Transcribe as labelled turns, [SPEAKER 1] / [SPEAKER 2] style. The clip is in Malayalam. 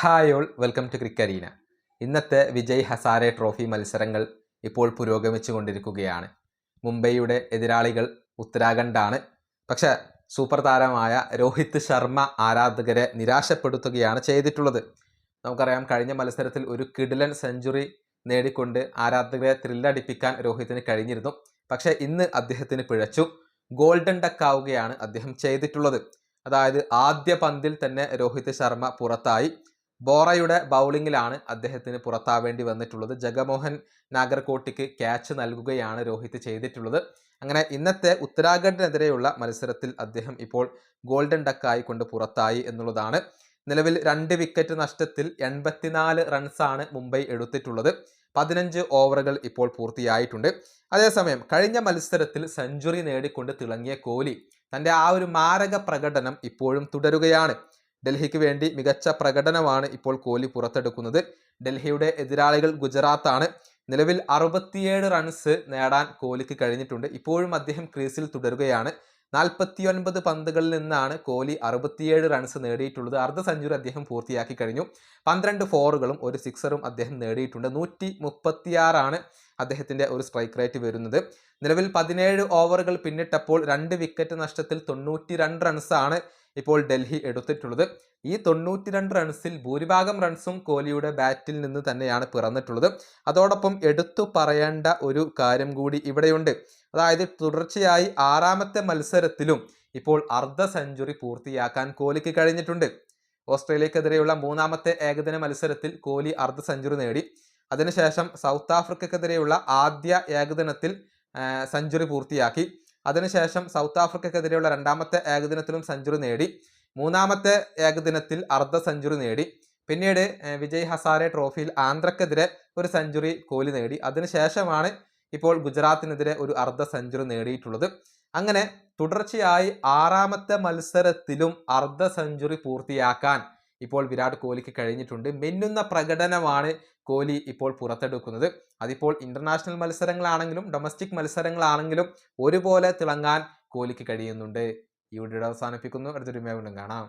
[SPEAKER 1] ഹായ് ഓൾ, വെൽക്കം ടു ക്രിക്കരീന. ഇന്നത്തെ വിജയ് ഹസാരെ ട്രോഫി മത്സരങ്ങൾ ഇപ്പോൾ പുരോഗമിച്ചു കൊണ്ടിരിക്കുകയാണ്. മുംബൈയുടെ എതിരാളികൾ ഉത്തരാഖണ്ഡാണ്. പക്ഷേ സൂപ്പർ താരമായ രോഹിത് ശർമ്മ ആരാധകരെ നിരാശപ്പെടുത്തുകയാണ് ചെയ്തിട്ടുള്ളത്. നമുക്കറിയാം, കഴിഞ്ഞ മത്സരത്തിൽ ഒരു കിടിലൻ സെഞ്ചുറി നേടിക്കൊണ്ട് ആരാധകരെ ത്രില്ലടിപ്പിക്കാൻ രോഹിത്തിന് കഴിഞ്ഞിരുന്നു. പക്ഷേ ഇന്ന് അദ്ദേഹത്തിന് പിഴച്ചു. ഗോൾഡൻ ഡക്ക് ആവുകയാണ് അദ്ദേഹം ചെയ്തിട്ടുള്ളത്. അതായത് ആദ്യ പന്തിൽ തന്നെ രോഹിത് ശർമ്മ പുറത്തായി. ബോറയുടെ ബൗളിങ്ങിലാണ് അദ്ദേഹത്തിന് പുറത്താവേണ്ടി വന്നിട്ടുള്ളത്. ജഗമോഹൻ നാഗർകോട്ടിക്ക് ക്യാച്ച് നൽകുകയാണ് രോഹിത് ചെയ്തിട്ടുള്ളത്. അങ്ങനെ ഇന്നത്തെ ഉത്തരാഖണ്ഡിനെതിരെയുള്ള മത്സരത്തിൽ അദ്ദേഹം ഇപ്പോൾ ഗോൾഡൻ ഡക്കായി കൊണ്ട് പുറത്തായി എന്നുള്ളതാണ്. നിലവിൽ 2 വിക്കറ്റ് നഷ്ടത്തിൽ 84 റൺസാണ് മുംബൈ എടുത്തിട്ടുള്ളത്. 15 ഓവറുകൾ ഇപ്പോൾ പൂർത്തിയായിട്ടുണ്ട്. അതേസമയം കഴിഞ്ഞ മത്സരത്തിൽ സെഞ്ചുറി നേടിക്കൊണ്ട് തിളങ്ങിയ കോഹ്ലി തൻ്റെ ആ ഒരു മാരക പ്രകടനം ഇപ്പോഴും തുടരുകയാണ്. ഡൽഹിക്ക് വേണ്ടി മികച്ച പ്രകടനമാണ് ഇപ്പോൾ കോഹ്ലി പുറത്തെടുക്കുന്നത്. ഡൽഹിയുടെ എതിരാളികൾ ഗുജറാത്താണ്. നിലവിൽ 67 റൺസ് നേടാൻ കോഹ്ലിക്ക് കഴിഞ്ഞിട്ടുണ്ട്. ഇപ്പോഴും അദ്ദേഹം ക്രീസിൽ തുടരുകയാണ്. 49 പന്തുകളിൽ നിന്നാണ് കോഹ്ലി 67 റൺസ് നേടിയിട്ടുള്ളത്. അർദ്ധ സെഞ്ചുറി അദ്ദേഹം പൂർത്തിയാക്കി കഴിഞ്ഞു. 12 ഫോറുകളും ഒരു സിക്സറും അദ്ദേഹം നേടിയിട്ടുണ്ട്. 136 അദ്ദേഹത്തിൻ്റെ ഒരു സ്ട്രൈക്ക് റേറ്റ് വരുന്നത്. നിലവിൽ 17 ഓവറുകൾ പിന്നിട്ടപ്പോൾ 2 വിക്കറ്റ് നഷ്ടത്തിൽ 92 റൺസാണ് ഇപ്പോൾ ഡൽഹി എടുത്തിട്ടുള്ളത്. ഈ 92 റൺസിൽ ഭൂരിഭാഗം റൺസും കോഹ്ലിയുടെ ബാറ്റിൽ നിന്ന് തന്നെയാണ് പിറന്നിട്ടുള്ളത്. അതോടൊപ്പം എടുത്തു പറയേണ്ട ഒരു കാര്യം കൂടി ഇവിടെയുണ്ട്. അതായത് തുടർച്ചയായി 6ാമത്തെ മത്സരത്തിലും ഇപ്പോൾ അർദ്ധ സെഞ്ചുറി പൂർത്തിയാക്കാൻ കോഹ്ലിക്ക് കഴിഞ്ഞിട്ടുണ്ട്. ഓസ്ട്രേലിയക്കെതിരെയുള്ള 3ാമത്തെ ഏകദിന മത്സരത്തിൽ കോഹ്ലി അർദ്ധ സെഞ്ചുറി നേടി. അതിനുശേഷം സൗത്ത് ആഫ്രിക്കക്കെതിരെയുള്ള ആദ്യ ഏകദിനത്തിൽ സെഞ്ചുറി പൂർത്തിയാക്കി. അതിനുശേഷം സൗത്ത് ആഫ്രിക്കക്കെതിരെയുള്ള 2ാമത്തെ ഏകദിനത്തിലും സെഞ്ചുറി നേടി. 3ാമത്തെ ഏകദിനത്തിൽ അർദ്ധ സെഞ്ചുറി നേടി. പിന്നീട് വിജയ് ഹസാരെ ട്രോഫിയിൽ ആന്ധ്രക്കെതിരെ ഒരു സെഞ്ചുറി കോഹ്ലി നേടി. അതിനുശേഷമാണ് ഇപ്പോൾ ഗുജറാത്തിനെതിരെ ഒരു അർദ്ധ സെഞ്ചുറി നേടിയിട്ടുള്ളത്. അങ്ങനെ തുടർച്ചയായി 6ാമത്തെ മത്സരത്തിലും അർദ്ധ സെഞ്ചുറി പൂർത്തിയാക്കാൻ ഇപ്പോൾ വിരാട് കോഹ്ലിക്ക് കഴിഞ്ഞിട്ടുണ്ട്. മിന്നുന്ന പ്രകടനമാണ് കോഹ്ലി ഇപ്പോൾ പുറത്തെടുക്കുന്നത്. അതിപ്പോൾ ഇന്റർനാഷണൽ മത്സരങ്ങളാണെങ്കിലും ഡൊമസ്റ്റിക് മത്സരങ്ങളാണെങ്കിലും ഒരുപോലെ തിളങ്ങാൻ കോഹ്ലിക്ക് കഴിയുന്നുണ്ട്. ഈ വീഡിയോ അവസാനിപ്പിക്കുന്നു. അടുത്തൊരു വീണ്ടും കാണാം.